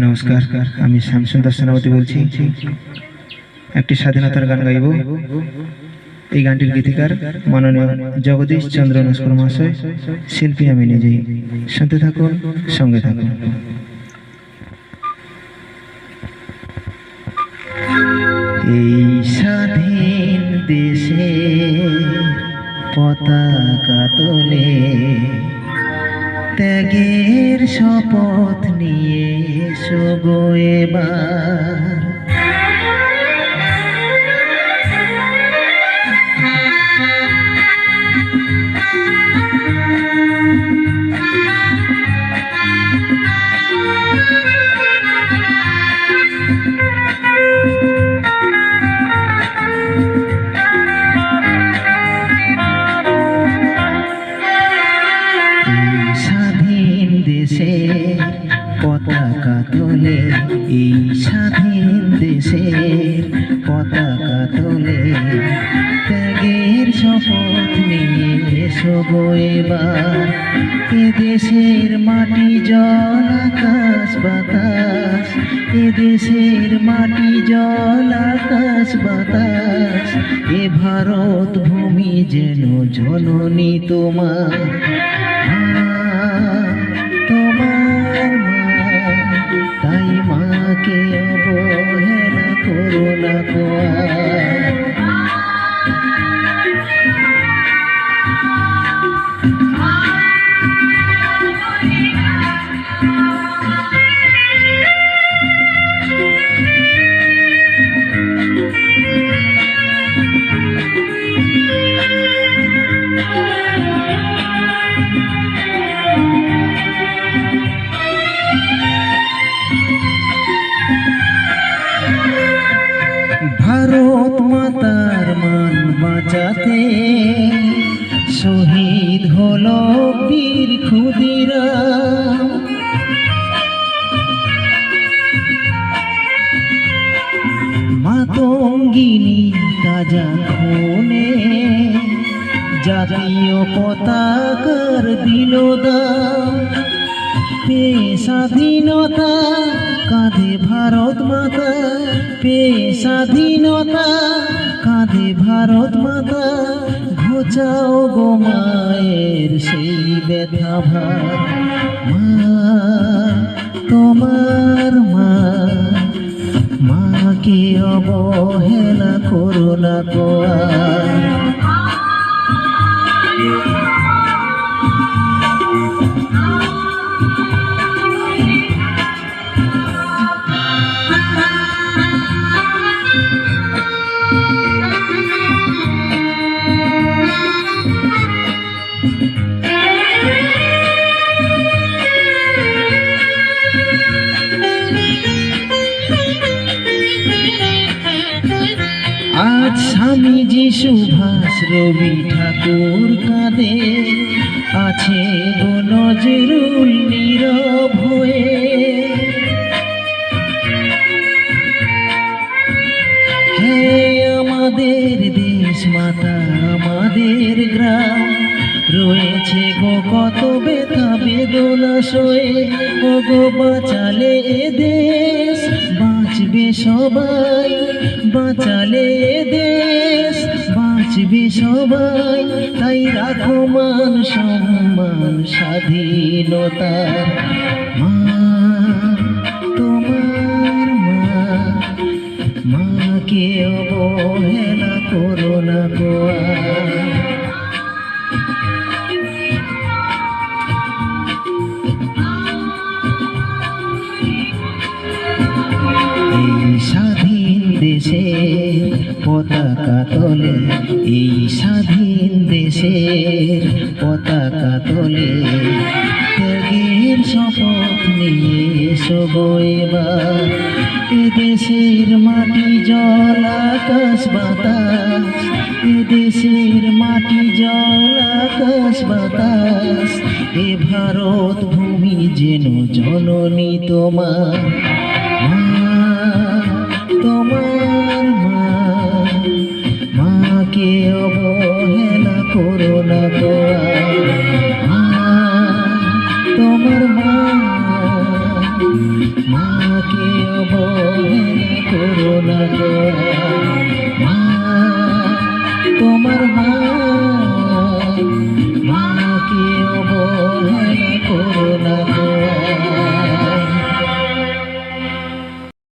নমস্কার, আমি শ্যামসুন্দর সেনাপতি বলছি। একটি স্বাধীনতার গান গাইব। এই গানটির গীতিকার মাননীয় জগদীশ চন্দ্র নস্কর মহাশয়, শিল্পী আমি নিজেই। শুনতে থাকুন, সঙ্গে থাকুন। এই স্বাধীন দেশে পতাকা তোলে, ত্যাগের শপথ নিয়ে এসো গো এবার। স্বাধীন দেশে পতাকা তোলে, এই স্বাধীন দেশে পতাকা তোলে, ত্যাগের শপথ নিয়ে এসো গো এবার। এ দেশের মাটি জল আকাশ বাতাস, এ দেশের মাটি জল আকাশ বাতাস, এ ভারত ভূমি যেন জননী তোমার। তোমার মা, তাই মাকে অবহেলা করো না গো। ভারত মাতার মান বাঁচাতে শহীদ হলো বীর ক্ষুদিরাম। মাতঙ্গিনী তাজা খুনে জাতীয় পতাকার দিল দাম। পেয়ে স্বাধীনতা কাঁধে ভারত মাতা, পেয়ে স্বাধীনতা কাঁধে ভারত মাতা, ঘোচাও গো মায়ের সেই ব্যথা ভার। মা, তোমার মা, মাকে অবহেলা করো না গো। আজ স্বামীজি সুভাষ রবি ঠাকুর কাঁদে, আছে গো নজরুল নীরব হয়ে। হে আমাদের দেশ মাতা, আমাদের গ্রাম, রয়েছে গো কত ব্যথা বেদনা সয়ে। ও গো বাঁচালে এ দেশ, বাঁচবে সবাই, বাঁচালে এ দেশ, বাঁচবে সবাই। তাই রাখো মান সম্মান স্বাধীনতার। মা, তোমার মা, মাকে অবহেলা করো না গো। এই স্বাধীন দেশে পতাকা তোলে, এই স্বাধীন দেশের পতাকা তোলে, ত্যাগের শপথ নিয়ে এসো গো এবার। এ দেশের মাটি জল আকাশ বাতাস, এ দেশের মাটি জল আকাশ বাতাস, এ ভারত ভূমি যেন জননী তোমার। তোমার মা, মাকে অবহেলা করো না গো। তোমার মা, মা অবহেলা করো না দয়া। মা, তোমার মা